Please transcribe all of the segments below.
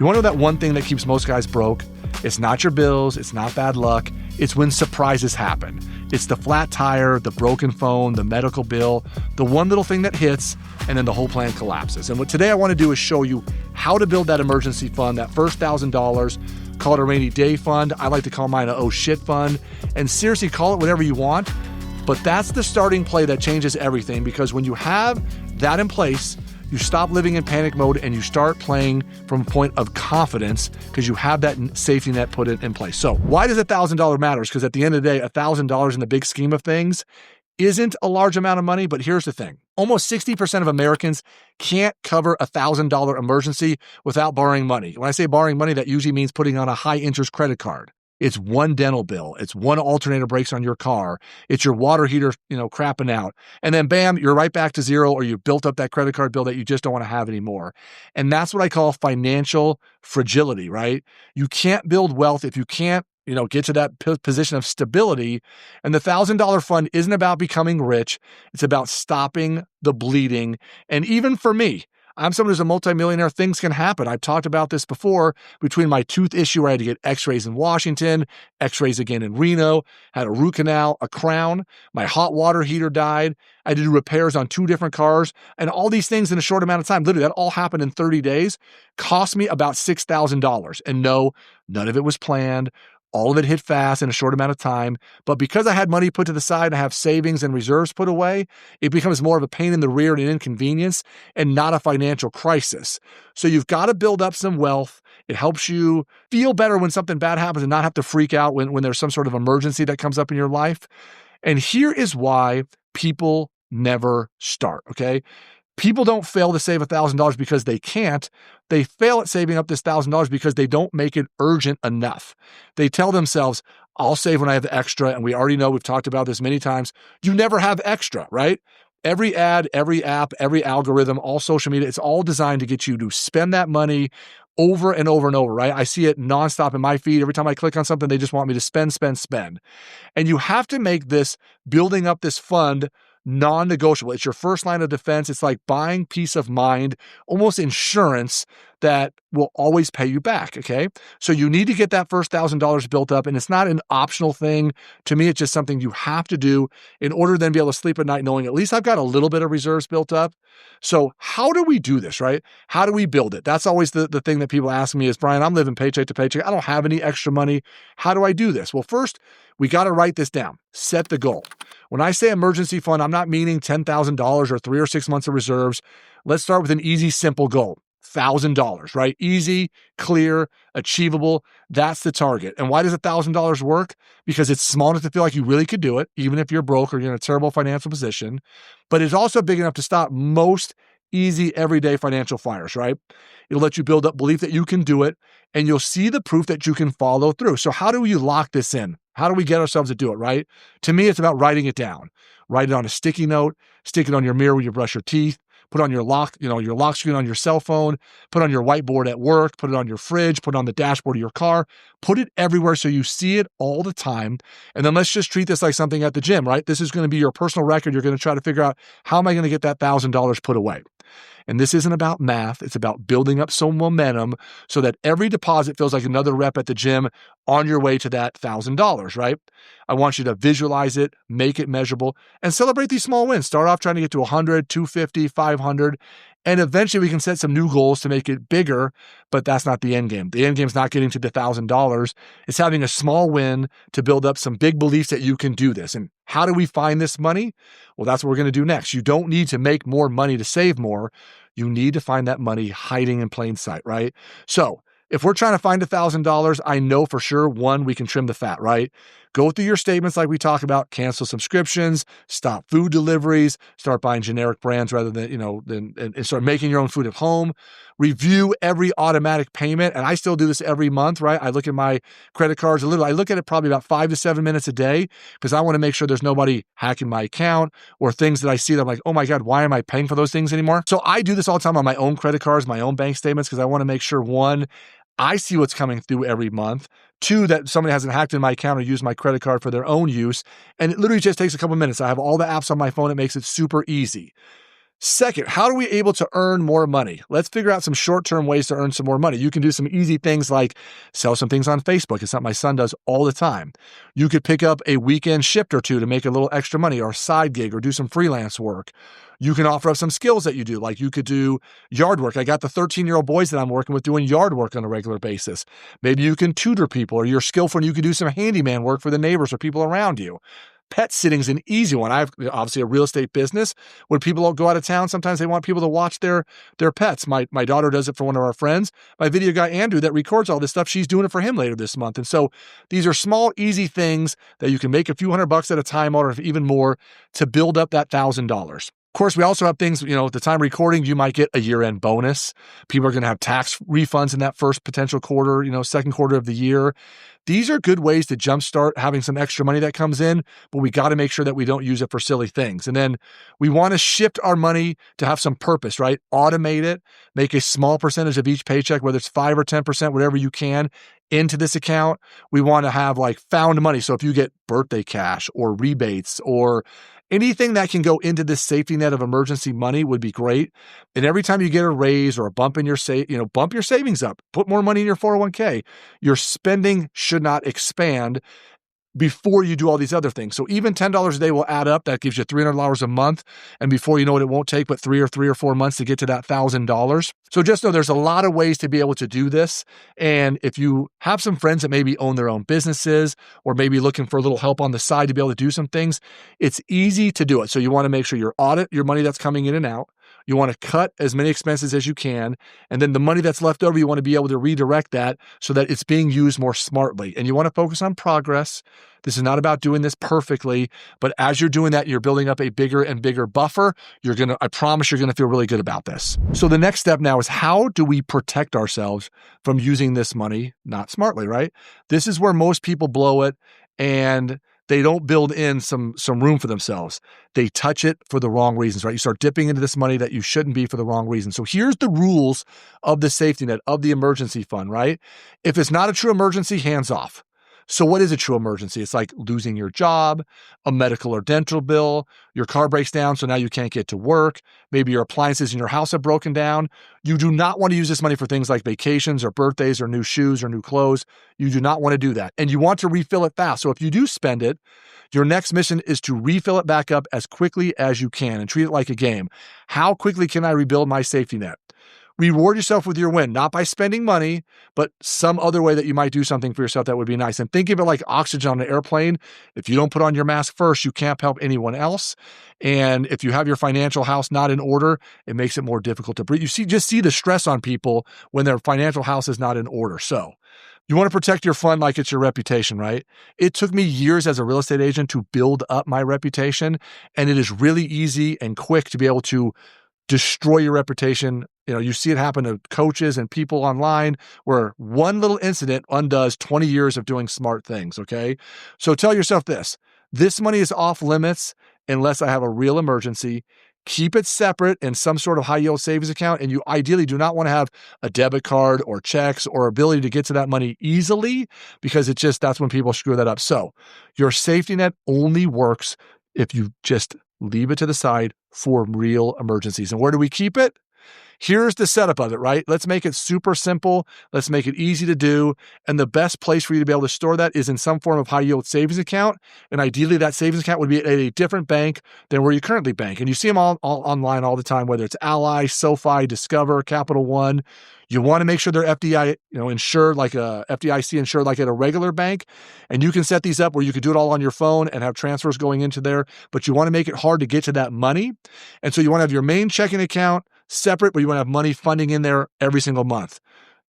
You want to know that one thing that keeps most guys broke? It's not your bills, it's not bad luck, it's when surprises happen. It's the flat tire, the broken phone, the medical bill, the one little thing that hits, and then the whole plan collapses. And what today I want to do is show you how to build that emergency fund, that first $1,000. Call it a rainy day fund. I like to call mine a oh shit fund. And seriously, call it whatever you want. But that's the starting play that changes everything, because when you have that in place, you stop living in panic mode and you start playing from a point of confidence because you have that safety net put in place. So why does $1,000 matter? Because at the end of the day, $1,000 in the big scheme of things isn't a large amount of money, but here's the thing. Almost 60% of Americans can't cover a $1,000 emergency without borrowing money. When I say borrowing money, that usually means putting on a high-interest credit card. It's one dental bill. It's one alternator brakes on your car. It's your water heater, crapping out. And then bam, you're right back to zero, or you built up that credit card bill that you just don't want to have anymore. And that's what I call financial fragility, right? You can't build wealth if you can't, get to that position of stability. And the $1,000 fund isn't about becoming rich. It's about stopping the bleeding. And even for me, I'm someone who's a multimillionaire. Things can happen. I've talked about this before. Between my tooth issue, where I had to get x-rays in Washington, x-rays again in Reno, had a root canal, a crown, my hot water heater died. I had to do repairs on 2 different cars, and all these things in a short amount of time. Literally, that all happened in 30 days, cost me about $6,000. And no, none of it was planned. All of it hit fast in a short amount of time. But because I had money put to the side and I have savings and reserves put away, it becomes more of a pain in the rear and an inconvenience and not a financial crisis. So you've got to build up some wealth. It helps you feel better when something bad happens and not have to freak out when there's some sort of emergency that comes up in your life. And here is why people never start, okay? People don't fail to save $1,000 because they can't. They fail at saving up this $1,000 because they don't make it urgent enough. They tell themselves, I'll save when I have extra. And we already know, we've talked about this many times, you never have extra, right? Every ad, every app, every algorithm, all social media, it's all designed to get you to spend that money over and over and over, right? I see it nonstop in my feed. Every time I click on something, they just want me to spend. And you have to make this building up this fund non-negotiable. It's your first line of defense. It's like buying peace of mind, almost insurance that will always pay you back, okay? So you need to get that first $1,000 built up, and it's not an optional thing. To me, it's just something you have to do in order to then be able to sleep at night knowing at least I've got a little bit of reserves built up. So how do we do this, right? How do we build it? That's always the thing that people ask me is, Brian, I'm living paycheck to paycheck. I don't have any extra money. How do I do this? Well, first, we got to write this down. Set the goal. When I say emergency fund, I'm not meaning $10,000 or 3 or 6 months of reserves. Let's start with an easy, simple goal. $1,000, right? Easy, clear, achievable. That's the target. And why does $1,000 work? Because it's small enough to feel like you really could do it, even if you're broke or you're in a terrible financial position. But it's also big enough to stop most easy, everyday financial fires, right? It'll let you build up belief that you can do it, and you'll see the proof that you can follow through. So how do you lock this in? How do we get ourselves to do it, right? To me, it's about writing it down. Write it on a sticky note, stick it on your mirror when you brush your teeth, put on your lock screen on your cell phone, put on your whiteboard at work, put it on your fridge, put it on the dashboard of your car, put it everywhere so you see it all the time. And then let's just treat this like something at the gym, right? This is going to be your personal record. You're going to try to figure out, how am I going to get that $1,000 put away? And this isn't about math. It's about building up some momentum so that every deposit feels like another rep at the gym on your way to that $1,000, right? I want you to visualize it, make it measurable, and celebrate these small wins. Start off trying to get to 100, 250, 500, and eventually we can set some new goals to make it bigger, but that's not the end game. The end game is not getting to the $1,000. It's having a small win to build up some big beliefs that you can do this. And how do we find this money? Well, that's what we're going to do next. You don't need to make more money to save more. You need to find that money hiding in plain sight, right? So if we're trying to find $1,000, I know for sure, one, we can trim the fat, right? Go through your statements like we talk about, cancel subscriptions, stop food deliveries, start buying generic brands rather than, and start making your own food at home. Review every automatic payment. And I still do this every month, right? I look at my credit cards I look at it probably about 5 to 7 minutes a day because I want to make sure there's nobody hacking my account or things that I see that I'm like, oh my God, why am I paying for those things anymore? So I do this all the time on my own credit cards, my own bank statements, because I want to make sure, one, I see what's coming through every month. 2, that somebody hasn't hacked in my account or used my credit card for their own use. And it literally just takes a couple minutes. I have all the apps on my phone. It makes it super easy. Second, how are we able to earn more money? Let's figure out some short-term ways to earn some more money. You can do some easy things like sell some things on Facebook. It's something my son does all the time. You could pick up a weekend shift or two to make a little extra money, or a side gig, or do some freelance work. You can offer up some skills that you do, like you could do yard work. I got the 13-year-old boys that I'm working with doing yard work on a regular basis. Maybe you can tutor people, or you're skillful and you can do some handyman work for the neighbors or people around you. Pet sitting's an easy one. I have obviously a real estate business. When people go out of town, sometimes they want people to watch their pets. My daughter does it for one of our friends. My video guy, Andrew, that records all this stuff, she's doing it for him later this month. And so these are small, easy things that you can make a few $100 at a time, or even more, to build up that $1,000. Of course, we also have things, at the time recording, you might get a year-end bonus. People are going to have tax refunds in that first potential quarter, second quarter of the year. These are good ways to jumpstart having some extra money that comes in, but we got to make sure that we don't use it for silly things. And then we want to shift our money to have some purpose, right? Automate it, make a small percentage of each paycheck, whether it's 5 or 10%, whatever you can, into this account. We want to have like found money. So if you get birthday cash or rebates or anything that can go into this safety net of emergency money would be great. And every time you get a raise or a bump in your bump your savings up, put more money in your 401k. Your spending should not expand before you do all these other things. So even $10 a day will add up. That gives you $300 a month. And before you know it, it won't take but 3 or 4 months to get to that $1,000. So just know there's a lot of ways to be able to do this. And if you have some friends that maybe own their own businesses, or maybe looking for a little help on the side to be able to do some things, it's easy to do it. So you want to make sure you audit your money that's coming in and out. You want to cut as many expenses as you can. And then the money that's left over, you want to be able to redirect that so that it's being used more smartly. And you want to focus on progress. This is not about doing this perfectly, but as you're doing that, you're building up a bigger and bigger buffer. I promise you're going to feel really good about this. So the next step now is, how do we protect ourselves from using this money not smartly, right? This is where most people blow it, and they don't build in some room for themselves. They touch it for the wrong reasons, right? You start dipping into this money that you shouldn't be for the wrong reason. So here's the rules of the safety net, of the emergency fund, right? If it's not a true emergency, hands off. So what is a true emergency? It's like losing your job, a medical or dental bill, your car breaks down so now you can't get to work, maybe your appliances in your house have broken down. You do not want to use this money for things like vacations or birthdays or new shoes or new clothes. You do not want to do that. And you want to refill it fast. So if you do spend it, your next mission is to refill it back up as quickly as you can and treat it like a game. How quickly can I rebuild my safety net? Reward yourself with your win, not by spending money, but some other way that you might do something for yourself that would be nice. And think of it like oxygen on an airplane. If you don't put on your mask first, you can't help anyone else. And if you have your financial house not in order, it makes it more difficult to breathe. Just see the stress on people when their financial house is not in order. So you want to protect your fund like it's your reputation, right? It took me years as a real estate agent to build up my reputation, and it is really easy and quick to be able to destroy your reputation. You see it happen to coaches and people online, where one little incident undoes 20 years of doing smart things, okay? So tell yourself this money is off limits unless I have a real emergency. Keep it separate in some sort of high-yield savings account, and you ideally do not want to have a debit card or checks or ability to get to that money easily, because that's when people screw that up. So your safety net only works if you just leave it to the side for real emergencies. And where do we keep it? Here's the setup of it, right? Let's make it super simple. Let's make it easy to do. And the best place for you to be able to store that is in some form of high yield savings account. And ideally that savings account would be at a different bank than where you currently bank. And you see them all online all the time, whether it's Ally, SoFi, Discover, Capital One. You want to make sure they're FDIC insured, like a FDIC insured, like at a regular bank. And you can set these up where you can do it all on your phone and have transfers going into there, but you want to make it hard to get to that money. And so you want to have your main checking account separate, but you want to have money funding in there every single month.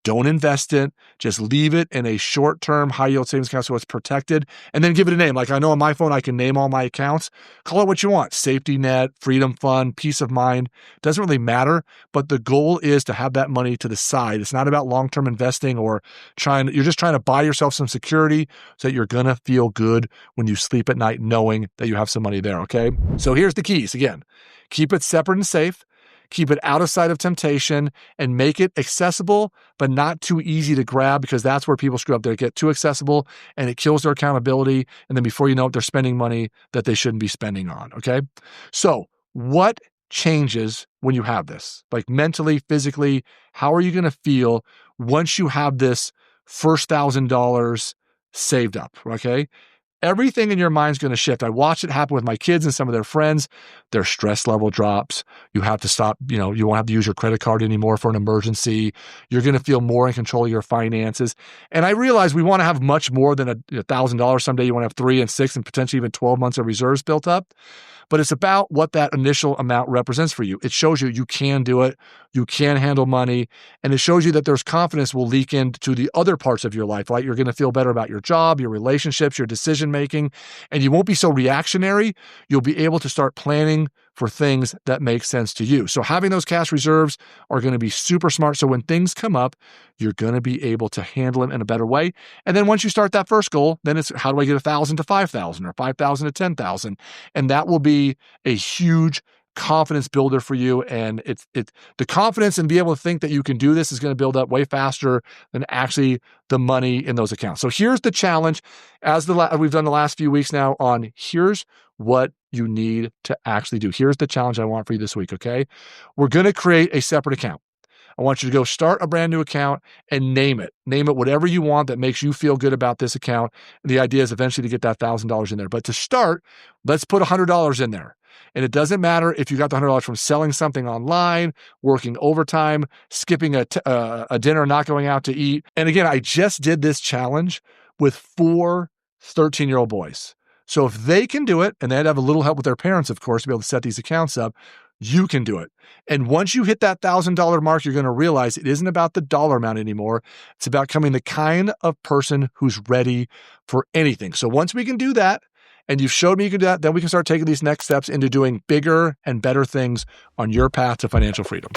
Don't invest it. Just leave it in a short-term high-yield savings account so it's protected, and then give it a name. Like I know on my phone, I can name all my accounts. Call it what you want. Safety net, freedom fund, peace of mind. Doesn't really matter, but the goal is to have that money to the side. It's not about long-term investing or you're just trying to buy yourself some security so that you're going to feel good when you sleep at night knowing that you have some money there, okay? So here's the keys. Again, keep it separate and safe. Keep it out of sight of temptation, and make it accessible, but not too easy to grab, because that's where people screw up. They get too accessible and it kills their accountability. And then before you know it, they're spending money that they shouldn't be spending on. Okay. So what changes when you have this? Like mentally, physically, how are you going to feel once you have this first $1,000 saved up? Okay. Everything in your mind's going to shift. I watched it happen with my kids and some of their friends. Their stress level drops. You have to stop, you won't have to use your credit card anymore for an emergency. You're going to feel more in control of your finances. And I realize we want to have much more than $1,000. Someday you want to have 3 and 6 and potentially even 12 months of reserves built up. But it's about what that initial amount represents for you. It shows you can do it. You can handle money. And it shows you that there's confidence will leak into the other parts of your life, right? You're going to feel better about your job, your relationships, your decision making, and you won't be so reactionary. You'll be able to start planning for things that make sense to you. So having those cash reserves are going to be super smart. So when things come up, you're going to be able to handle them in a better way. And then once you start that first goal, then it's how do I get 1,000 to 5,000 or 5,000 to 10,000? And that will be a huge confidence builder for you. And it's the confidence and be able to think that you can do this is going to build up way faster than actually the money in those accounts. So here's the challenge as we've done the last few weeks now on here's what you need to actually do. Here's the challenge I want for you this week. Okay. We're going to create a separate account. I want you to go start a brand new account and name it. Name it whatever you want that makes you feel good about this account. The idea is eventually to get that $1,000 in there. But to start, let's put $100 in there. And it doesn't matter if you got the $100 from selling something online, working overtime, skipping a dinner, not going out to eat. And again, I just did this challenge with 4 13-year-old boys. So if they can do it, and they had to have a little help with their parents, of course, to be able to set these accounts up, you can do it. And once you hit that $1,000 mark, you're going to realize it isn't about the dollar amount anymore. It's about becoming the kind of person who's ready for anything. So once we can do that, and you've showed me you can do that, then we can start taking these next steps into doing bigger and better things on your path to financial freedom.